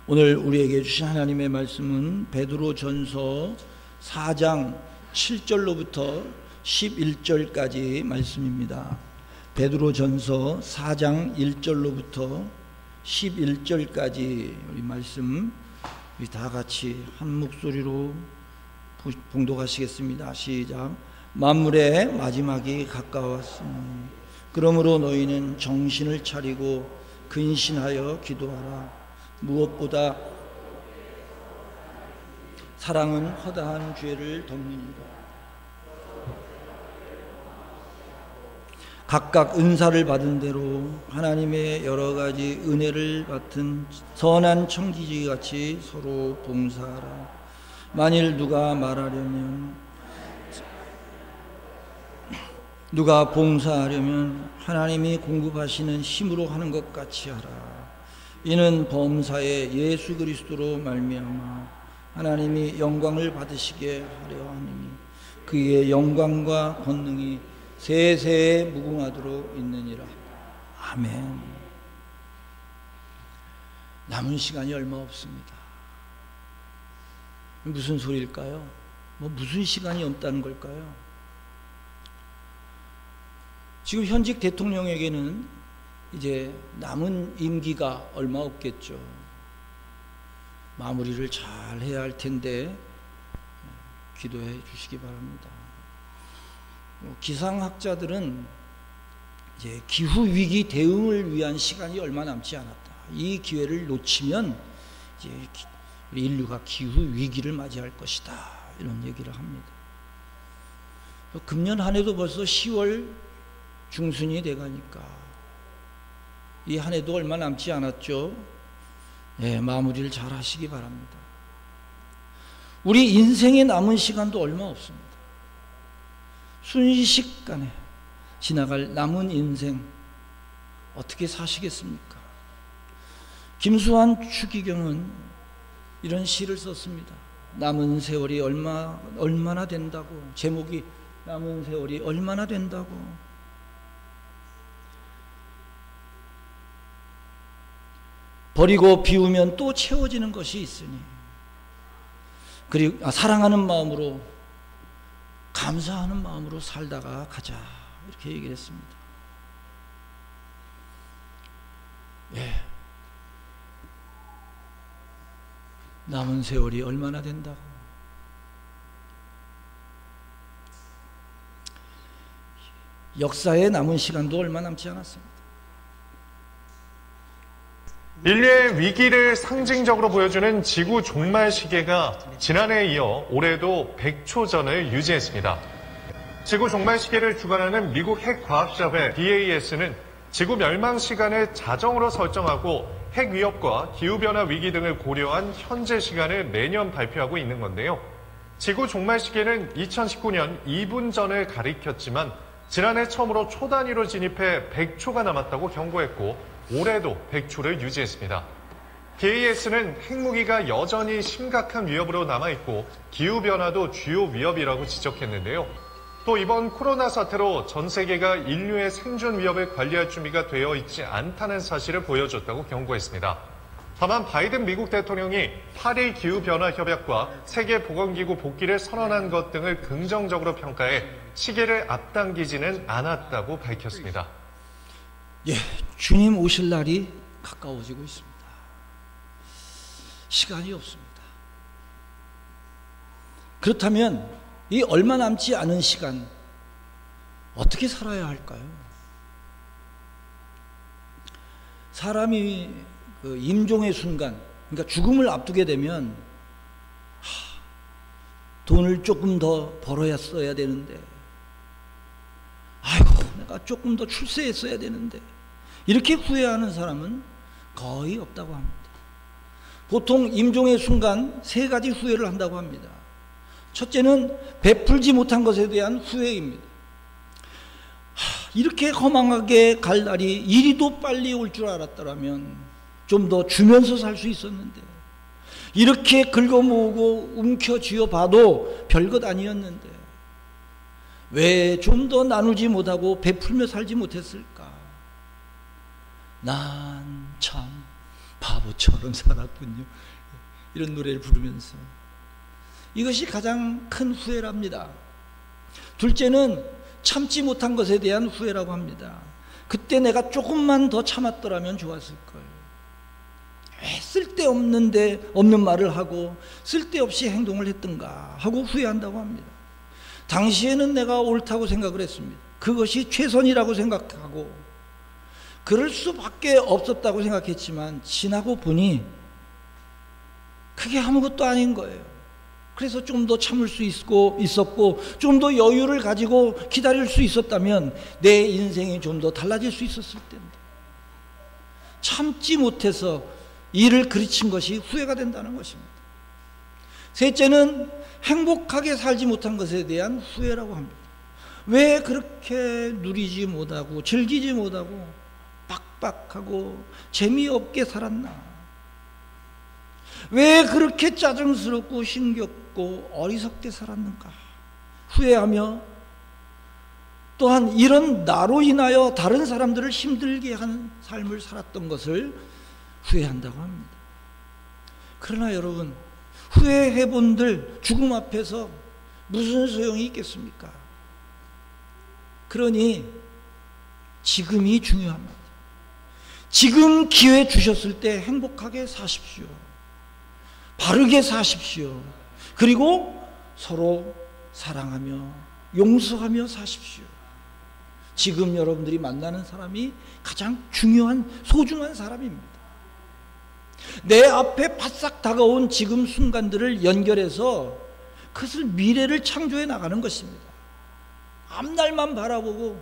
오늘 우리에게 주신 하나님의 말씀은 베드로전서 4장 7절로부터 11절까지 말씀입니다. 베드로전서 4장 1절로부터 11절까지 우리 말씀 우리 다 같이 한 목소리로 봉독하시겠습니다. 시작. 만물의 마지막이 가까웠으니 그러므로 너희는 정신을 차리고 근신하여 기도하라. 무엇보다 사랑은 허다한 죄를 덮느니라. 각각 은사를 받은 대로 하나님의 여러 가지 은혜를 받은 선한 청지기같이 서로 봉사하라. 만일 누가 봉사하려면 하나님이 공급하시는 힘으로 하는 것 같이 하라. 이는 범사에 예수 그리스도로 말미암아 하나님이 영광을 받으시게 하려 하느니 그의 영광과 권능이 세세에 무궁하도록 있느니라. 아멘. 남은 시간이 얼마 없습니다. 무슨 소리일까요? 무슨 시간이 없다는 걸까요? 지금 현직 대통령에게는 이제 남은 임기가 얼마 없겠죠. 마무리를 잘 해야 할 텐데 기도해 주시기 바랍니다. 기상학자들은 이제 기후 위기 대응을 위한 시간이 얼마 남지 않았다. 이 기회를 놓치면 이제 인류가 기후 위기를 맞이할 것이다. 이런 얘기를 합니다. 금년 한 해도 벌써 10월 중순이 돼가니까 이 한 해도 얼마 남지 않았죠. 마무리를 잘 하시기 바랍니다. 우리 인생에 남은 시간도 얼마 없습니다. 순식간에 지나갈 남은 인생 어떻게 사시겠습니까? 김수환 추기경은 이런 시를 썼습니다. 남은 세월이 얼마나 된다고. 제목이 남은 세월이 얼마나 된다고. 버리고 비우면 또 채워지는 것이 있으니 그리고 사랑하는 마음으로 감사하는 마음으로 살다가 가자. 이렇게 얘기를 했습니다. 남은 세월이 얼마나 된다고. 역사에 남은 시간도 얼마 남지 않았습니다. 인류의 위기를 상징적으로 보여주는 지구 종말 시계가 지난해에 이어 올해도 100초 전을 유지했습니다. 지구 종말 시계를 주관하는 미국 핵과학자회 BAS는 지구 멸망 시간을 자정으로 설정하고 핵 위협과 기후변화 위기 등을 고려한 현재 시간을 매년 발표하고 있는 건데요. 지구 종말 시계는 2019년 2분 전을 가리켰지만 지난해 처음으로 초 단위로 진입해 100초가 남았다고 경고했고 올해도 100초를 유지했습니다. BAS는 핵무기가 여전히 심각한 위협으로 남아있고 기후변화도 주요 위협이라고 지적했는데요. 또 이번 코로나 사태로 전 세계가 인류의 생존 위협을 관리할 준비가 되어 있지 않다는 사실을 보여줬다고 경고했습니다. 다만 바이든 미국 대통령이 파리 기후변화 협약과 세계보건기구 복귀를 선언한 것 등을 긍정적으로 평가해 시기를 앞당기지는 않았다고 밝혔습니다. 주님 오실 날이 가까워지고 있습니다. 시간이 없습니다. 그렇다면 이 얼마 남지 않은 시간 어떻게 살아야 할까요? 사람이 임종의 순간, 그러니까 죽음을 앞두게 되면 돈을 조금 더 벌어야 되는데, 내가 조금 더 출세했어야 되는데, 이렇게 후회하는 사람은 거의 없다고 합니다. 보통 임종의 순간 3가지 후회를 한다고 합니다. 첫째는 베풀지 못한 것에 대한 후회입니다. 이렇게 허망하게 갈 날이 이리도 빨리 올 줄 알았더라면 좀 더 주면서 살 수 있었는데, 이렇게 긁어모으고 움켜쥐어 봐도 별것 아니었는데 왜 좀 더 나누지 못하고 베풀며 살지 못했을까? 난 참 바보처럼 살았군요. 이런 노래를 부르면서. 이것이 가장 큰 후회랍니다. 둘째는 참지 못한 것에 대한 후회라고 합니다. 그때 내가 조금만 더 참았더라면 좋았을 걸. 왜 없는 말을 하고 쓸데없이 행동을 했던가 하고 후회한다고 합니다. 당시에는 내가 옳다고 생각을 했습니다. 그것이 최선이라고 생각하고 그럴 수밖에 없었다고 생각했지만 지나고 보니 그게 아무것도 아닌 거예요. 그래서 좀 더 참을 수 있었고 좀 더 여유를 가지고 기다릴 수 있었다면 내 인생이 좀 더 달라질 수 있었을 텐데 참지 못해서 일을 그르친 것이 후회가 된다는 것입니다. 셋째는 행복하게 살지 못한 것에 대한 후회라고 합니다. 왜 그렇게 누리지 못하고 즐기지 못하고 빡빡하고 재미없게 살았나? 왜 그렇게 짜증스럽고 힘겹고 어리석게 살았는가? 후회하며 또한 이런 나로 인하여 다른 사람들을 힘들게 한 삶을 살았던 것을 후회한다고 합니다. 그러나 여러분, 후회해본들 죽음 앞에서 무슨 소용이 있겠습니까? 그러니 지금이 중요합니다. 지금 기회 주셨을 때 행복하게 사십시오. 바르게 사십시오. 그리고 서로 사랑하며 용서하며 사십시오. 지금 여러분들이 만나는 사람이 가장 중요한 소중한 사람입니다. 내 앞에 바싹 다가온 지금 순간들을 연결해서 그것을 미래를 창조해 나가는 것입니다. 앞날만 바라보고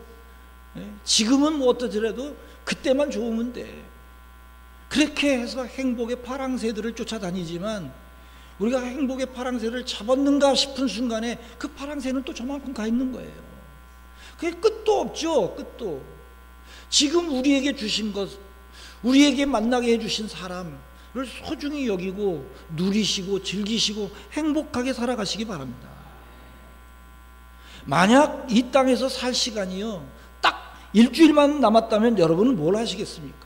지금은 뭐 어떠더라도 그때만 좋으면 돼. 그렇게 해서 행복의 파랑새들을 쫓아다니지만 우리가 행복의 파랑새를 잡았는가 싶은 순간에 그 파랑새는 또 저만큼 가 있는 거예요. 그게 끝도 없죠. 끝도. 지금 우리에게 주신 것, 우리에게 만나게 해주신 사람을 소중히 여기고 누리시고 즐기시고 행복하게 살아가시기 바랍니다. 만약 이 땅에서 살 시간이요 딱 일주일만 남았다면 여러분은 뭘 하시겠습니까?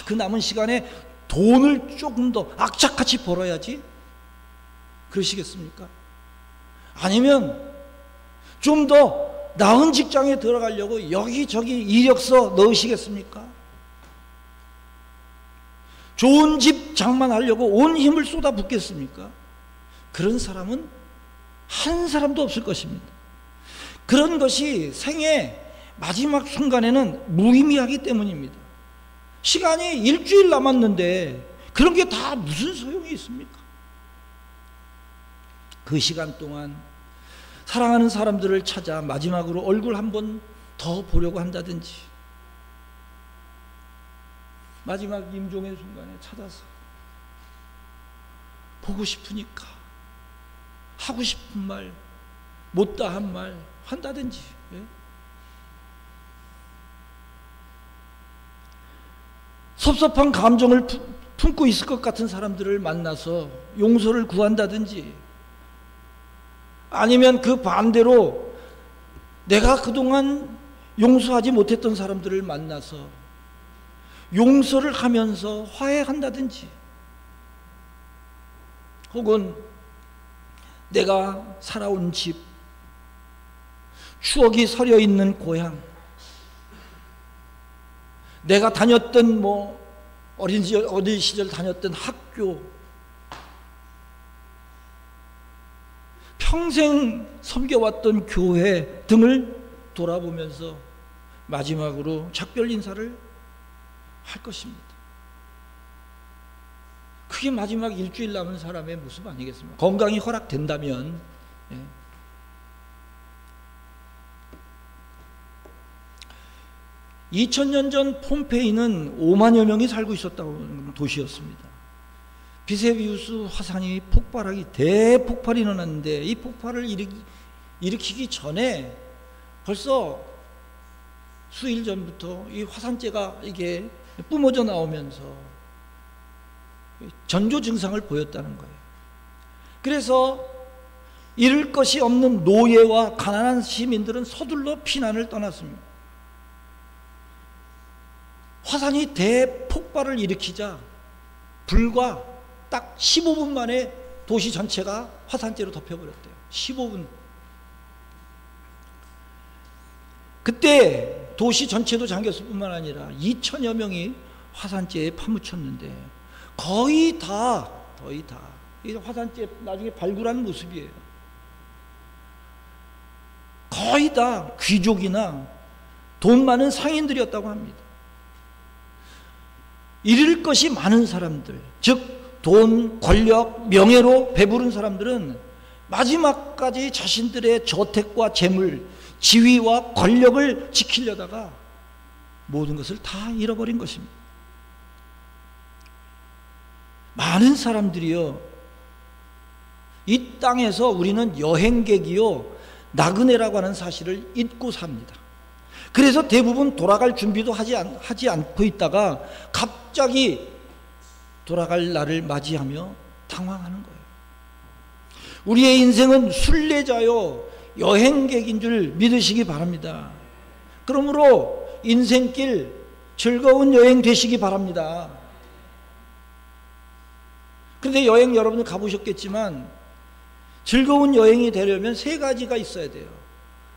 그 남은 시간에 돈을 조금 더 악착같이 벌어야지 그러시겠습니까? 아니면 좀 더 나은 직장에 들어가려고 여기저기 이력서 넣으시겠습니까? 좋은 집 장만하려고 온 힘을 쏟아붓겠습니까? 그런 사람은 한 사람도 없을 것입니다. 그런 것이 생애 마지막 순간에는 무의미하기 때문입니다. 시간이 일주일 남았는데 그런 게 다 무슨 소용이 있습니까? 그 시간 동안 사랑하는 사람들을 찾아 마지막으로 얼굴 한 번 더 보려고 한다든지 마지막 임종의 순간에 찾아서 보고 싶으니까 하고 싶은 말 못다한 말 한다든지 섭섭한 감정을 품고 있을 것 같은 사람들을 만나서 용서를 구한다든지 아니면 그 반대로 내가 그동안 용서하지 못했던 사람들을 만나서 용서를 하면서 화해한다든지 혹은 내가 살아온 집, 추억이 서려 있는 고향, 내가 다녔던 어린 시절 다녔던 학교, 평생 섬겨왔던 교회 등을 돌아보면서 마지막으로 작별 인사를 할 것입니다. 그게 마지막 일주일 남은 사람의 모습 아니겠습니까? 건강이 허락된다면 2000년 전 폼페이는 5만여 명이 살고 있었다고 도시였습니다. 비세비우스 화산이 대폭발이 일어났는데 이 폭발을 일으키기 전에 벌써 수일 전부터 이 화산재가 이게 뿜어져 나오면서 전조 증상을 보였다는 거예요. 그래서 잃을 것이 없는 노예와 가난한 시민들은 서둘러 피난을 떠났습니다. 화산이 대폭발을 일으키자 불과 딱 15분 만에 도시 전체가 화산재로 덮여버렸대요. 15분. 그때 도시 전체도 잠겼을 뿐만 아니라 2천여 명이 화산재에 파묻혔는데 거의 다 이 화산재 나중에 발굴한 모습이에요. 거의 다 귀족이나 돈 많은 상인들이었다고 합니다. 잃을 것이 많은 사람들, 즉 돈, 권력, 명예로 배부른 사람들은 마지막까지 자신들의 저택과 재물, 지위와 권력을 지키려다가 모든 것을 다 잃어버린 것입니다. 많은 사람들이요, 이 땅에서 우리는 여행객이요 나그네라고 하는 사실을 잊고 삽니다. 그래서 대부분 돌아갈 준비도 하지 않고 있다가 갑자기 돌아갈 날을 맞이하며 당황하는 거예요. 우리의 인생은 순례자요 여행객인 줄 믿으시기 바랍니다. 그러므로 인생길 즐거운 여행 되시기 바랍니다. 그런데 여행 여러분들 가보셨겠지만 즐거운 여행이 되려면 세 가지가 있어야 돼요.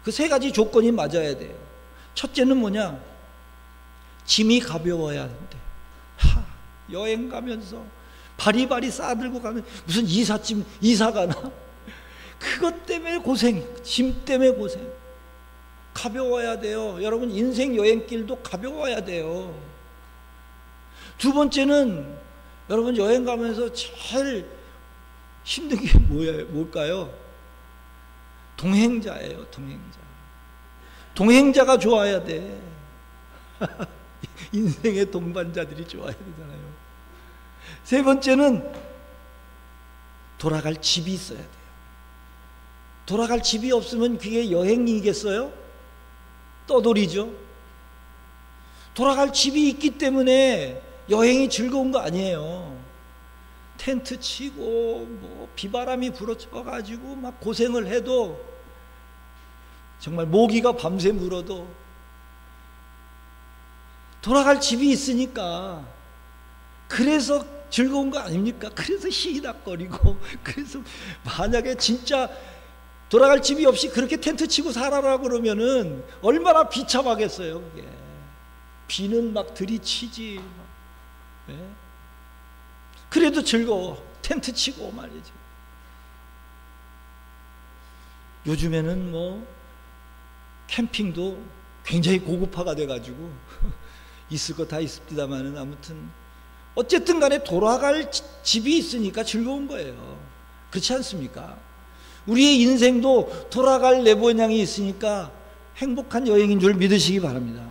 그 세 가지 조건이 맞아야 돼요. 첫째는 뭐냐? 짐이 가벼워야 한대. 여행 가면서 바리바리 싸들고 가면 무슨 이사 가나? 그것 때문에 고생, 짐 때문에 고생. 가벼워야 돼요. 여러분 인생 여행길도 가벼워야 돼요. 두 번째는 여러분 여행 가면서 제일 힘든 게 뭘까요? 동행자예요. 동행자가 좋아야 돼. 인생의 동반자들이 좋아야 되잖아요. 세 번째는 돌아갈 집이 있어야 돼요. 돌아갈 집이 없으면 그게 여행이겠어요? 떠돌이죠. 돌아갈 집이 있기 때문에 여행이 즐거운 거 아니에요. 텐트 치고 뭐 비바람이 불어쳐가지고 막 고생을 해도 정말 모기가 밤새 물어도 돌아갈 집이 있으니까 그래서 즐거운 거 아닙니까? 그래서 희낙거리고 그래서 만약에 진짜 돌아갈 집이 없이 그렇게 텐트 치고 살아라 그러면은 얼마나 비참하겠어요. 그게 비는 막 들이치지 네? 그래도 즐거워. 텐트 치고 말이죠. 요즘에는 뭐 캠핑도 굉장히 고급화가 돼가지고 있을 거 다 있습니다만은 아무튼 어쨌든 간에 돌아갈 집이 있으니까 즐거운 거예요. 그렇지 않습니까? 우리의 인생도 돌아갈 내보양이 있으니까 행복한 여행인 줄 믿으시기 바랍니다.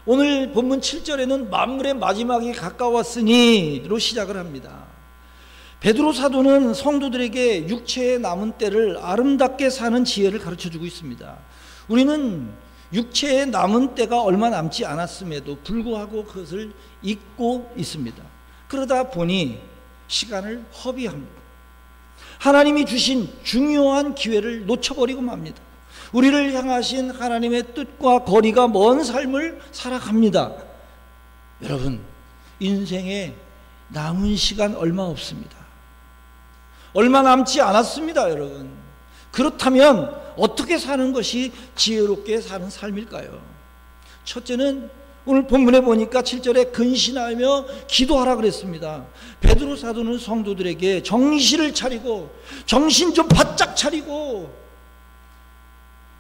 오늘 본문 7절에는 만물의 마지막이 가까웠으니로 시작을 합니다. 베드로 사도는 성도들에게 육체의 남은 때를 아름답게 사는 지혜를 가르쳐주고 있습니다. 우리는 육체의 남은 때가 얼마 남지 않았음에도 불구하고 그것을 잊고 있습니다. 그러다 보니 시간을 허비합니다. 하나님이 주신 중요한 기회를 놓쳐버리고 맙니다. 우리를 향하신 하나님의 뜻과 거리가 먼 삶을 살아갑니다. 여러분, 인생에 남은 시간 얼마 없습니다. 얼마 남지 않았습니다, 여러분. 그렇다면 어떻게 사는 것이 지혜롭게 사는 삶일까요? 첫째는 오늘 본문에 보니까 7절에 근신하며 기도하라 그랬습니다. 베드로 사도는 성도들에게 정신을 차리고 정신 좀 바짝 차리고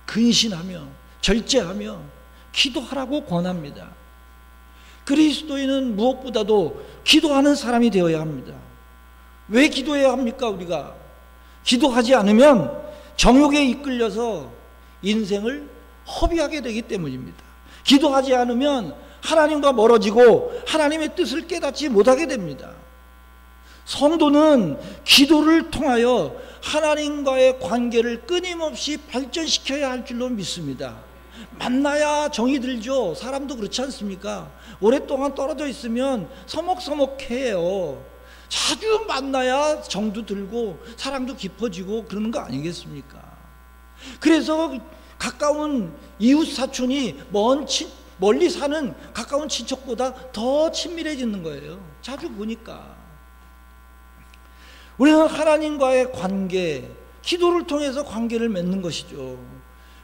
근신하며 절제하며 기도하라고 권합니다. 그리스도인은 무엇보다도 기도하는 사람이 되어야 합니다. 왜 기도해야 합니까? 우리가 기도하지 않으면 정욕에 이끌려서 인생을 허비하게 되기 때문입니다. 기도하지 않으면 하나님과 멀어지고 하나님의 뜻을 깨닫지 못하게 됩니다. 성도는 기도를 통하여 하나님과의 관계를 끊임없이 발전시켜야 할 줄로 믿습니다. 만나야 정이 들죠. 사람도 그렇지 않습니까? 오랫동안 떨어져 있으면 서먹서먹해요. 자주 만나야 정도 들고 사랑도 깊어지고 그러는 거 아니겠습니까? 그래서 가까운 이웃 사촌이 먼 멀리 사는 가까운 친척보다 더 친밀해지는 거예요. 자주 보니까. 우리는 하나님과의 관계, 기도를 통해서 관계를 맺는 것이죠.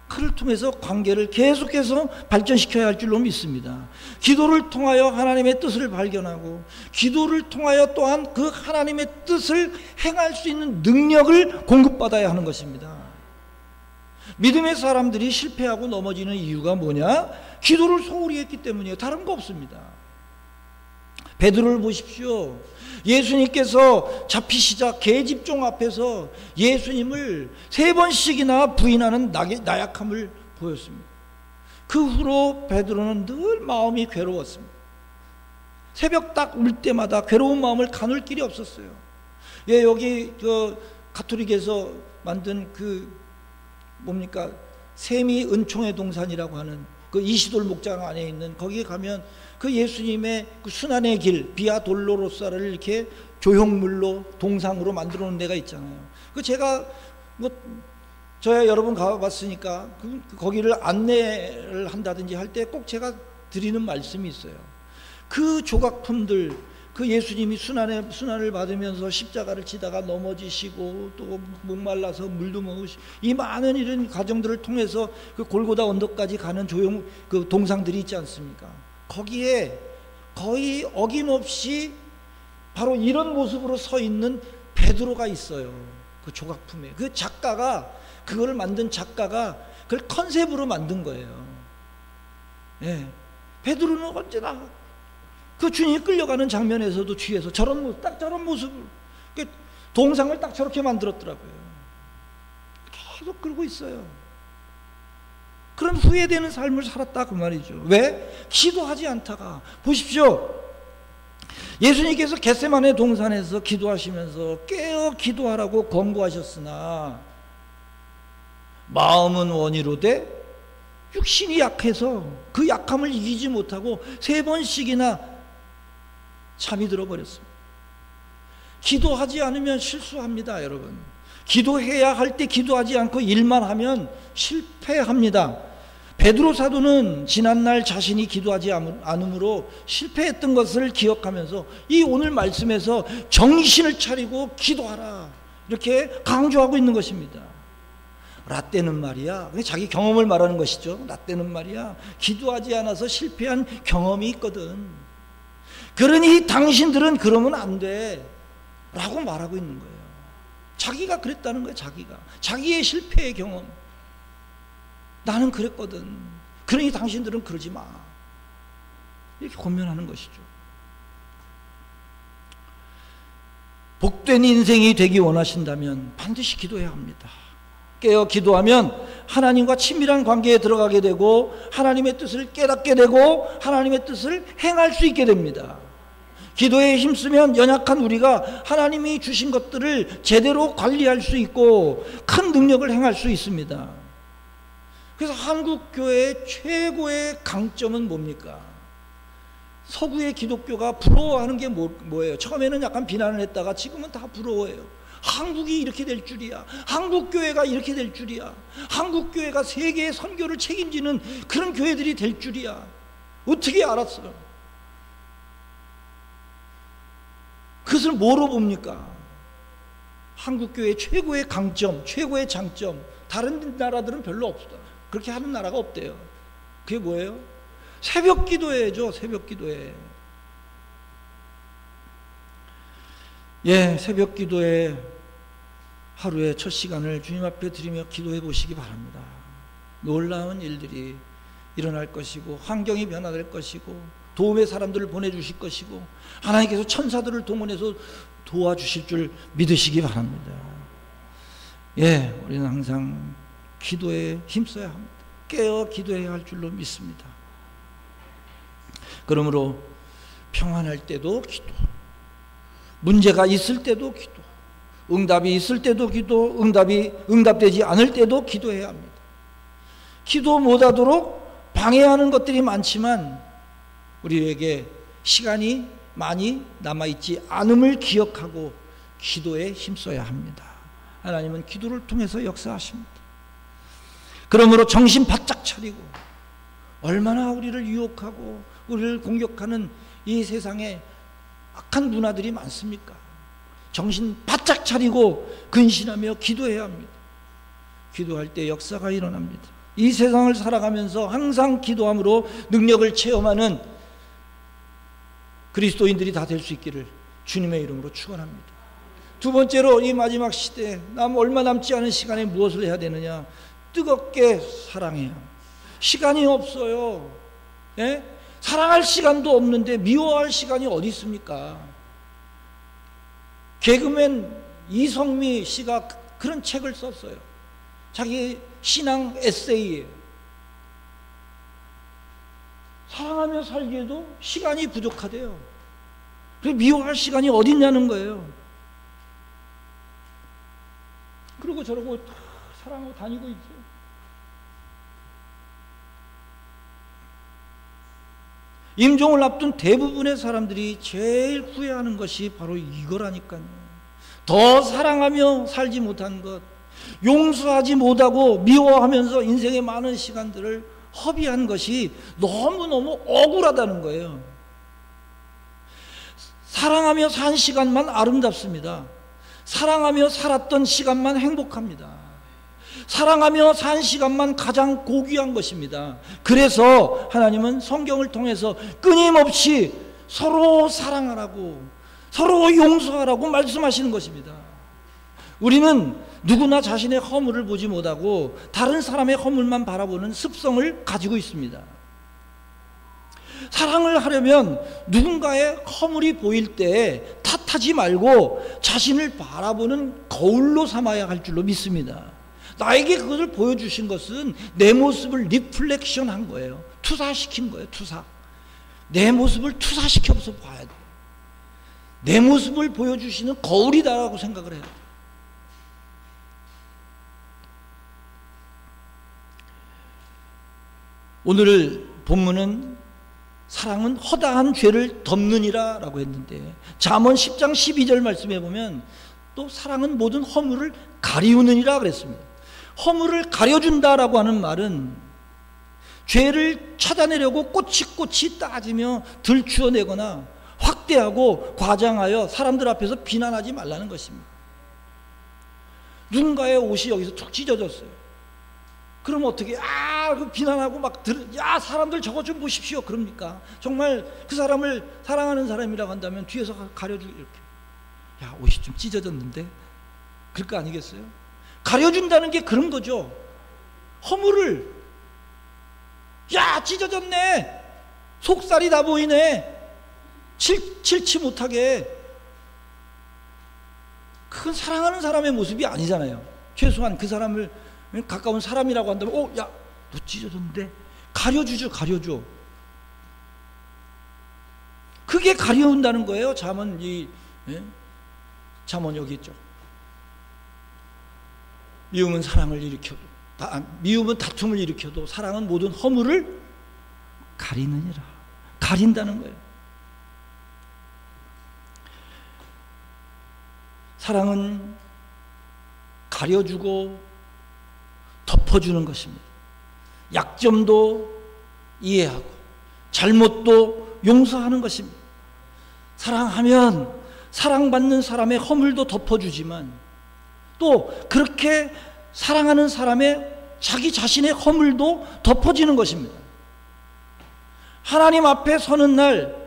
그를 통해서 관계를 계속해서 발전시켜야 할 줄로 믿습니다. 기도를 통하여 하나님의 뜻을 발견하고, 기도를 통하여 또한 그 하나님의 뜻을 행할 수 있는 능력을 공급받아야 하는 것입니다. 믿음의 사람들이 실패하고 넘어지는 이유가 뭐냐? 기도를 소홀히 했기 때문이에요. 다른 거 없습니다. 베드로를 보십시오. 예수님께서 잡히시자 계집종 앞에서 예수님을 3번씩이나 부인하는 나약함을 보였습니다. 그 후로 베드로는 늘 마음이 괴로웠습니다. 새벽 딱 울 때마다 괴로운 마음을 가눌 길이 없었어요. 예, 여기 가톨릭에서 만든 뭡니까? 세미 은총의 동산이라고 하는 그 이시돌 목장 안에 있는, 거기에 가면 그 예수님의 그 순환의 길, 비아 돌로로사를 이렇게 조형물로 동상으로 만들어 놓은 데가 있잖아요. 그 제가 저야 여러 번 가봤으니까 거기를 안내를 한다든지 할 때 꼭 제가 드리는 말씀이 있어요. 그 조각품들, 그 예수님이 순환을 받으면서 십자가를 지다가 넘어지시고 또 목말라서 물도 먹으시고, 이 많은 이런 과정들을 통해서 그 골고다 언덕까지 가는 그 동상들이 있지 않습니까? 거기에 거의 어김없이 바로 이런 모습으로 서 있는 베드로가 있어요. 그 조각품에. 그 작가가, 그걸 만든 작가가 그걸 컨셉으로 만든 거예요. 예. 베드로는 언제나 그 주님이 끌려가는 장면에서도 뒤에서 저런 모습, 딱 저런 모습을, 동상을 딱 저렇게 만들었더라고요. 계속 끌고 있어요. 그런 후회되는 삶을 살았다 그 말이죠. 왜? 기도하지 않다가. 보십시오. 예수님께서 겟세마네 동산에서 기도하시면서 깨어 기도하라고 권고하셨으나 마음은 원이로되 육신이 약해서 그 약함을 이기지 못하고 3번씩이나 잠이 들어버렸습니다. 기도하지 않으면 실수합니다, 여러분. 기도해야 할 때 기도하지 않고 일만 하면 실패합니다. 베드로 사도는 지난날 자신이 기도하지 않으므로 실패했던 것을 기억하면서 이 오늘 말씀에서 정신을 차리고 기도하라, 이렇게 강조하고 있는 것입니다. 라떼는 말이야, 자기 경험을 말하는 것이죠. 라떼는 말이야, 기도하지 않아서 실패한 경험이 있거든. 그러니 당신들은 그러면 안 돼 라고 말하고 있는 거예요. 자기가 그랬다는 거예요. 자기의 실패의 경험. 나는 그랬거든. 그러니 당신들은 그러지 마, 이렇게 권면하는 것이죠. 복된 인생이 되기 원하신다면 반드시 기도해야 합니다. 깨어 기도하면 하나님과 친밀한 관계에 들어가게 되고 하나님의 뜻을 깨닫게 되고 하나님의 뜻을 행할 수 있게 됩니다. 기도에 힘쓰면 연약한 우리가 하나님이 주신 것들을 제대로 관리할 수 있고 큰 능력을 행할 수 있습니다. 그래서 한국교회의 최고의 강점은 뭡니까? 서구의 기독교가 부러워하는 게 뭐예요? 처음에는 약간 비난을 했다가 지금은 다 부러워해요. 한국이 이렇게 될 줄이야. 한국교회가 이렇게 될 줄이야. 한국교회가 세계의 선교를 책임지는 그런 교회들이 될 줄이야. 어떻게 알았어요? 그것을 뭐로 봅니까? 한국교회의 최고의 강점, 최고의 장점, 다른 나라들은 별로 없다, 그렇게 하는 나라가 없대요. 그게 뭐예요? 새벽 기도회죠. 새벽 기도회. 예, 새벽 기도회 하루의 첫 시간을 주님 앞에 드리며 기도해 보시기 바랍니다. 놀라운 일들이 일어날 것이고 환경이 변화될 것이고 도움의 사람들을 보내주실 것이고 하나님께서 천사들을 동원해서 도와주실 줄 믿으시기 바랍니다. 예, 우리는 항상 기도에 힘써야 합니다. 깨어 기도해야 할 줄로 믿습니다. 그러므로 평안할 때도 기도, 문제가 있을 때도 기도, 응답이 있을 때도 기도, 응답되지 않을 때도 기도해야 합니다. 기도 못하도록 방해하는 것들이 많지만 우리에게 시간이 많이 남아있지 않음을 기억하고 기도에 힘써야 합니다. 하나님은 기도를 통해서 역사하십니다. 그러므로 정신 바짝 차리고 얼마나 우리를 유혹하고 우리를 공격하는 이 세상에 악한 문화들이 많습니까? 정신 바짝 차리고 근신하며 기도해야 합니다. 기도할 때 역사가 일어납니다. 이 세상을 살아가면서 항상 기도함으로 능력을 체험하는 그리스도인들이 다 될 수 있기를 주님의 이름으로 축원합니다. 두 번째로, 이 마지막 시대에 얼마 남지 않은 시간에 무엇을 해야 되느냐? 뜨겁게 사랑해야 합니다. 시간이 없어요. 예? 사랑할 시간도 없는데 미워할 시간이 어디 있습니까? 개그맨 이성미 씨가 그런 책을 썼어요. 자기 신앙 에세이예요. 사랑하며 살기에도 시간이 부족하대요. 그래서 미워할 시간이 어디 있냐는 거예요. 그러고 저러고 사랑하고 다니고 있죠. 임종을 앞둔 대부분의 사람들이 제일 후회하는 것이 바로 이거라니까요. 더 사랑하며 살지 못한 것, 용서하지 못하고 미워하면서 인생의 많은 시간들을 허비한 것이 너무너무 억울하다는 거예요. 사랑하며 산 시간만 아름답습니다. 사랑하며 살았던 시간만 행복합니다. 사랑하며 산 시간만 가장 고귀한 것입니다. 그래서 하나님은 성경을 통해서 끊임없이 서로 사랑하라고, 서로 용서하라고 말씀하시는 것입니다. 우리는 누구나 자신의 허물을 보지 못하고 다른 사람의 허물만 바라보는 습성을 가지고 있습니다. 사랑을 하려면 누군가의 허물이 보일 때 탓하지 말고 자신을 바라보는 거울로 삼아야 할 줄로 믿습니다. 나에게 그것을 보여주신 것은 내 모습을 리플렉션 한 거예요. 투사시킨 거예요. 투사. 내 모습을 투사시켜서 봐야 돼요. 내 모습을 보여주시는 거울이다라고 생각을 해요. 오늘 본문은 사랑은 허다한 죄를 덮느니라 라고 했는데, 잠언 10장 12절 말씀해 보면 또 사랑은 모든 허물을 가리우느니라 그랬습니다. 허물을 가려준다라고 하는 말은 죄를 찾아내려고 꼬치꼬치 따지며 들추어내거나 확대하고 과장하여 사람들 앞에서 비난하지 말라는 것입니다. 누군가의 옷이 여기서 툭 찢어졌어요. 그럼 어떻게 비난하고 사람들 저거 좀 보십시오 그럽니까? 정말 그 사람을 사랑하는 사람이라고 한다면 뒤에서 가려주고 이렇게, 옷이 좀 찢어졌는데, 그럴 거 아니겠어요? 가려준다는 게 그런 거죠. 허물을, 찢어졌네, 속살이 다 보이네, 칠치 못하게. 그건 사랑하는 사람의 모습이 아니잖아요. 최소한 그 사람을 가까운 사람이라고 한다면 너 찢어졌는데, 가려주죠. 가려줘. 그게 가려운다는 거예요. 잠언 잠언 여기 있죠. 미움은 사랑을 일으켜도, 미움은 다툼을 일으켜도 사랑은 모든 허물을 가리느니라. 가린다는 거예요. 사랑은 가려주고 덮어주는 것입니다. 약점도 이해하고 잘못도 용서하는 것입니다. 사랑하면 사랑받는 사람의 허물도 덮어주지만 또 그렇게 사랑하는 사람의 자기 자신의 허물도 덮어지는 것입니다. 하나님 앞에 서는 날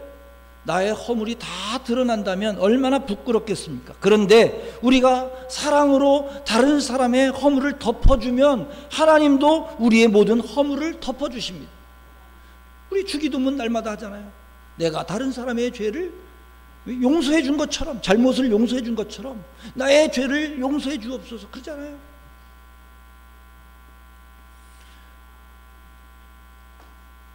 나의 허물이 다 드러난다면 얼마나 부끄럽겠습니까? 그런데 우리가 사랑으로 다른 사람의 허물을 덮어주면 하나님도 우리의 모든 허물을 덮어주십니다. 우리 주기도문 날마다 하잖아요. 내가 다른 사람의 죄를 용서해 준 것처럼, 잘못을 용서해 준 것처럼 나의 죄를 용서해 주옵소서 그러잖아요.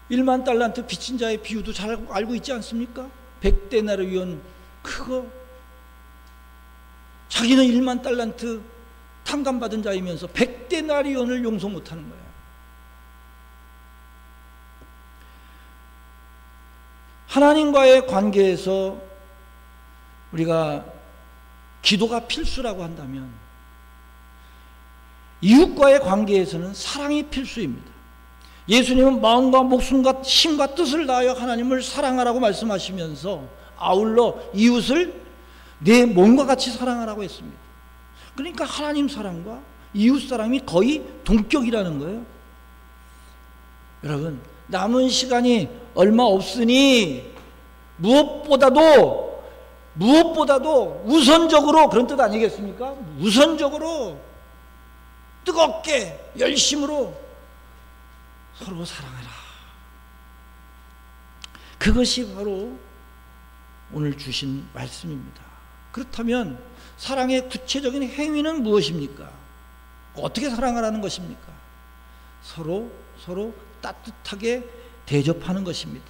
일만 달란트 빚진 자의 비유도 잘 알고 있지 않습니까? 100데나리온 그거, 자기는 1만 달란트 탕감받은 자이면서 100데나리온을 용서 못하는 거예요. 하나님과의 관계에서 우리가 기도가 필수라고 한다면 이웃과의 관계에서는 사랑이 필수입니다. 예수님은 마음과 목숨과 힘과 뜻을 다하여 하나님을 사랑하라고 말씀하시면서 아울러 이웃을 내 몸과 같이 사랑하라고 했습니다. 그러니까 하나님 사랑과 이웃 사랑이 거의 동격이라는 거예요. 여러분, 남은 시간이 얼마 없으니 무엇보다도 우선적으로, 그런 뜻 아니겠습니까? 우선적으로 뜨겁게 열심으로 서로 사랑하라. 그것이 바로 오늘 주신 말씀입니다. 그렇다면 사랑의 구체적인 행위는 무엇입니까? 어떻게 사랑하라는 것입니까? 서로 따뜻하게 대접하는 것입니다.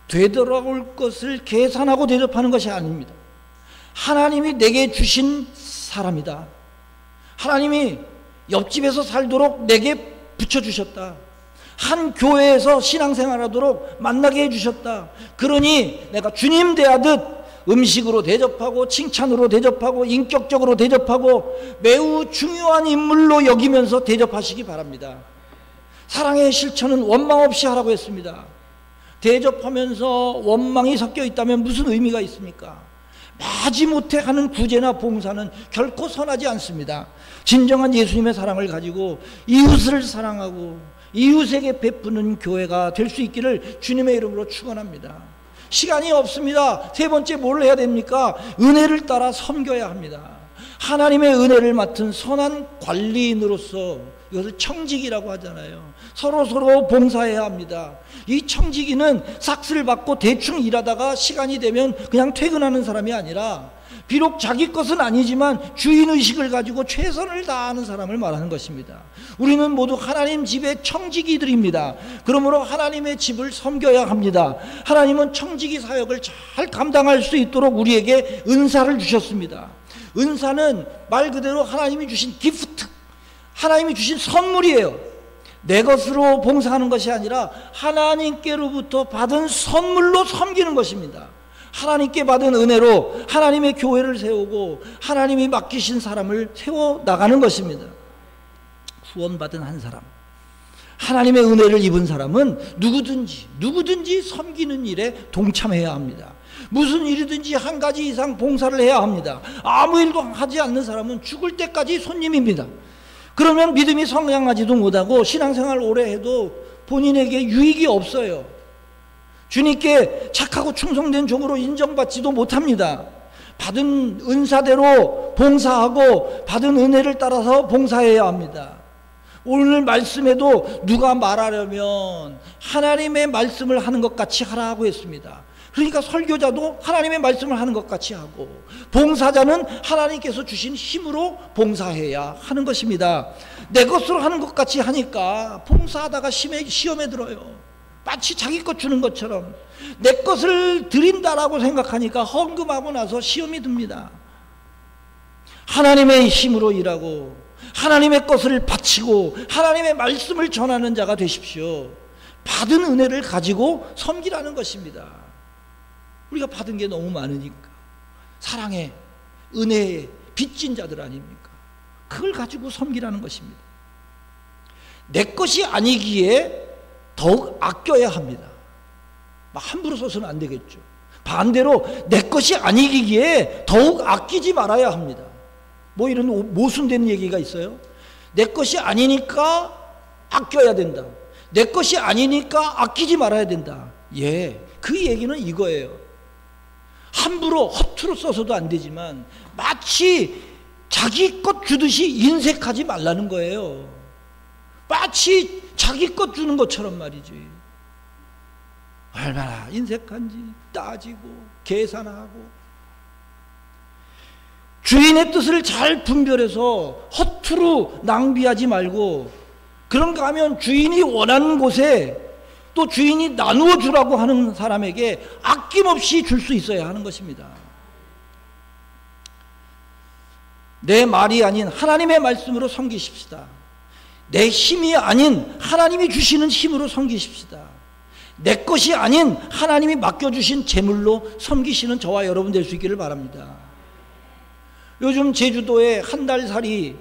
되돌아올 것을 계산하고 대접하는 것이 아닙니다. 하나님이 내게 주신 사람이다. 하나님이 옆집에서 살도록 내게 붙여주셨다. 한 교회에서 신앙생활하도록 만나게 해주셨다. 그러니 내가 주님 대하듯 음식으로 대접하고 칭찬으로 대접하고 인격적으로 대접하고 매우 중요한 인물로 여기면서 대접하시기 바랍니다. 사랑의 실천은 원망 없이 하라고 했습니다. 대접하면서 원망이 섞여 있다면 무슨 의미가 있습니까? 마지못해 하는 구제나 봉사는 결코 선하지 않습니다. 진정한 예수님의 사랑을 가지고 이웃을 사랑하고 이웃에게 베푸는 교회가 될 수 있기를 주님의 이름으로 축원합니다. 시간이 없습니다. 세 번째 뭘 해야 됩니까? 은혜를 따라 섬겨야 합니다. 하나님의 은혜를 맡은 선한 관리인으로서, 이것을 청지기라고 하잖아요. 서로 봉사해야 합니다. 이 청지기는 삭스를 받고 대충 일하다가 시간이 되면 그냥 퇴근하는 사람이 아니라 비록 자기 것은 아니지만 주인의식을 가지고 최선을 다하는 사람을 말하는 것입니다. 우리는 모두 하나님 집의 청지기들입니다. 그러므로 하나님의 집을 섬겨야 합니다. 하나님은 청지기 사역을 잘 감당할 수 있도록 우리에게 은사를 주셨습니다. 은사는 말 그대로 하나님이 주신 기프트, 하나님이 주신 선물이에요. 내 것으로 봉사하는 것이 아니라 하나님께로부터 받은 선물로 섬기는 것입니다. 하나님께 받은 은혜로 하나님의 교회를 세우고 하나님이 맡기신 사람을 세워나가는 것입니다. 구원받은 한 사람, 하나님의 은혜를 입은 사람은 누구든지 섬기는 일에 동참해야 합니다. 무슨 일이든지 한 가지 이상 봉사를 해야 합니다. 아무 일도 하지 않는 사람은 죽을 때까지 손님입니다. 그러면 믿음이 성장하지도 못하고 신앙생활 오래 해도 본인에게 유익이 없어요. 주님께 착하고 충성된 종으로 인정받지도 못합니다. 받은 은사대로 봉사하고 받은 은혜를 따라서 봉사해야 합니다. 오늘 말씀에도 누가 말하려면 하나님의 말씀을 하는 것 같이 하라고 했습니다. 그러니까 설교자도 하나님의 말씀을 하는 것 같이 하고 봉사자는 하나님께서 주신 힘으로 봉사해야 하는 것입니다. 내 것으로 하는 것 같이 하니까 봉사하다가 시험에 들어요. 마치 자기 것 주는 것처럼 내 것을 드린다라고 생각하니까 헌금하고 나서 시험이 듭니다. 하나님의 힘으로 일하고 하나님의 것을 바치고 하나님의 말씀을 전하는 자가 되십시오. 받은 은혜를 가지고 섬기라는 것입니다. 우리가 받은 게 너무 많으니까 사랑의 은혜의 빚진 자들 아닙니까? 그걸 가지고 섬기라는 것입니다. 내 것이 아니기에 더욱 아껴야 합니다. 함부로 써서는 안 되겠죠. 반대로 내 것이 아니기에 더욱 아끼지 말아야 합니다. 뭐 이런 모순되는 얘기가 있어요. 내 것이 아니니까 아껴야 된다. 내 것이 아니니까 아끼지 말아야 된다. 그 얘기는 이거예요. 함부로 허투루 써서도 안 되지만 마치 자기 것 주듯이 인색하지 말라는 거예요. 마치 자기 것 주는 것처럼 말이지. 얼마나 인색한지 따지고 계산하고 주인의 뜻을 잘 분별해서 허투루 낭비하지 말고, 그런가 하면 주인이 원하는 곳에 또 주인이 나누어 주라고 하는 사람에게 아낌없이 줄 수 있어야 하는 것입니다. 내 말이 아닌 하나님의 말씀으로 섬기십시다. 내 힘이 아닌 하나님이 주시는 힘으로 섬기십시다. 내 것이 아닌 하나님이 맡겨주신 재물로 섬기시는 저와 여러분 될 수 있기를 바랍니다. 요즘 제주도에 한 달 살이,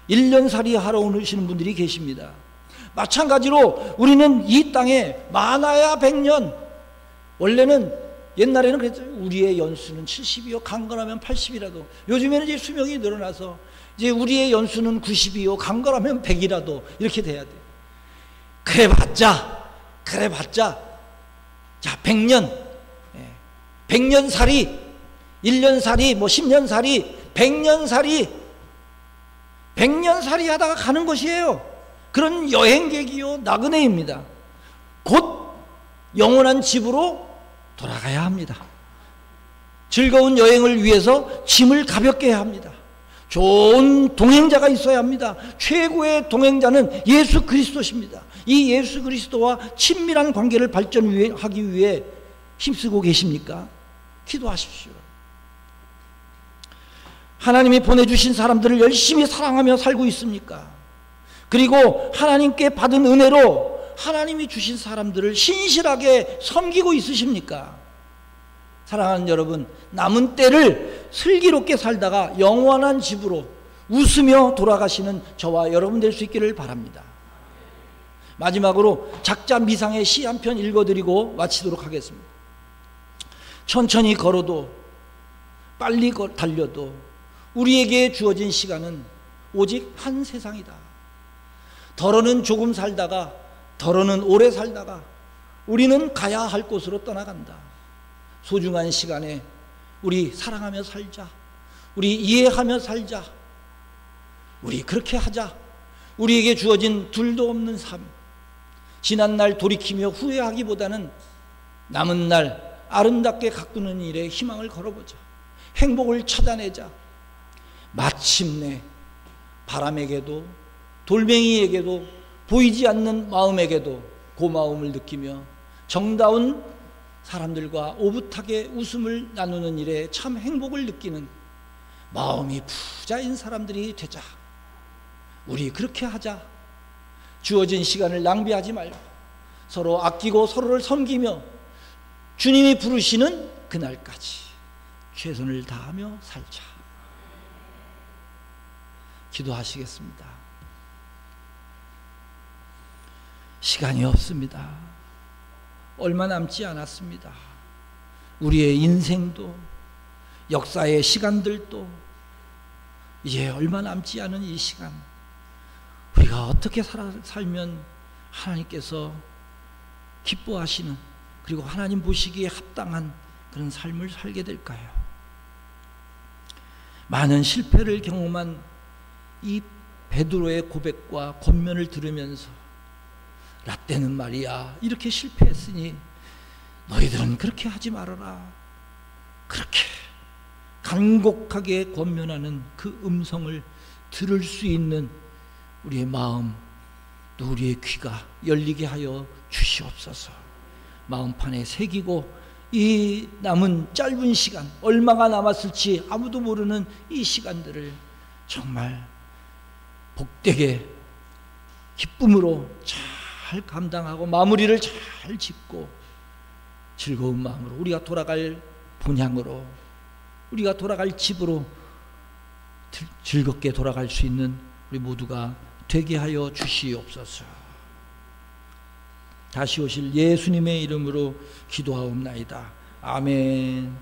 1년 살이 하러 오시는 분들이 계십니다. 마찬가지로 우리는 이 땅에 많아야 100년, 원래는 옛날에는 그랬죠. 우리의 연수는 70이요 강건하면 80이라도. 요즘에는 이제 수명이 늘어나서 이제 우리의 연수는 90이요 강건하면 100이라도 이렇게 돼야 돼. 그래봤자 자 100년 100년 살이 1년 살이 뭐 10년 살이 100년 살이 하다가 가는 것이에요. 그런 여행객이요 나그네입니다. 곧 영원한 집으로 돌아가야 합니다. 즐거운 여행을 위해서 짐을 가볍게 해야 합니다. 좋은 동행자가 있어야 합니다. 최고의 동행자는 예수 그리스도십니다. 이 예수 그리스도와 친밀한 관계를 발전하기 위해 힘쓰고 계십니까? 기도하십시오. 하나님이 보내주신 사람들을 열심히 사랑하며 살고 있습니까? 그리고 하나님께 받은 은혜로 하나님이 주신 사람들을 신실하게 섬기고 있으십니까? 사랑하는 여러분, 남은 때를 슬기롭게 살다가 영원한 집으로 웃으며 돌아가시는 저와 여러분 될 수 있기를 바랍니다. 마지막으로 작자 미상의 시 한 편 읽어드리고 마치도록 하겠습니다. 천천히 걸어도 빨리 달려도 우리에게 주어진 시간은 오직 한 세상이다. 더러는 조금 살다가 더러는 오래 살다가 우리는 가야 할 곳으로 떠나간다. 소중한 시간에 우리 사랑하며 살자. 우리 이해하며 살자. 우리 그렇게 하자. 우리에게 주어진 둘도 없는 삶, 지난날 돌이키며 후회하기보다는 남은 날 아름답게 가꾸는 일에 희망을 걸어보자. 행복을 찾아내자. 마침내 바람에게도 돌멩이에게도 보이지 않는 마음에게도 고마움을 느끼며 정다운 사람들과 오붓하게 웃음을 나누는 일에 참 행복을 느끼는 마음이 부자인 사람들이 되자. 우리 그렇게 하자. 주어진 시간을 낭비하지 말고 서로 아끼고 서로를 섬기며 주님이 부르시는 그날까지 최선을 다하며 살자. 기도하시겠습니다. 시간이 없습니다. 얼마 남지 않았습니다. 우리의 인생도 역사의 시간들도 이제 얼마 남지 않은 이 시간, 우리가 어떻게 살면 하나님께서 기뻐하시는, 그리고 하나님 보시기에 합당한 그런 삶을 살게 될까요? 많은 실패를 경험한 이 베드로의 고백과 권면을 들으면서 라떼는 말이야 이렇게 실패했으니 너희들은 그렇게 하지 말아라, 그렇게 간곡하게 권면하는 그 음성을 들을 수 있는 우리의 마음, 또 우리의 귀가 열리게 하여 주시옵소서. 마음판에 새기고 이 남은 짧은 시간, 얼마가 남았을지 아무도 모르는 이 시간들을 정말 복되게 기쁨으로 잘 감당하고 마무리를 잘 짓고 즐거운 마음으로 우리가 돌아갈 본향으로, 우리가 돌아갈 집으로 즐겁게 돌아갈 수 있는 우리 모두가 되게 하여 주시옵소서. 다시 오실 예수님의 이름으로 기도하옵나이다. 아멘.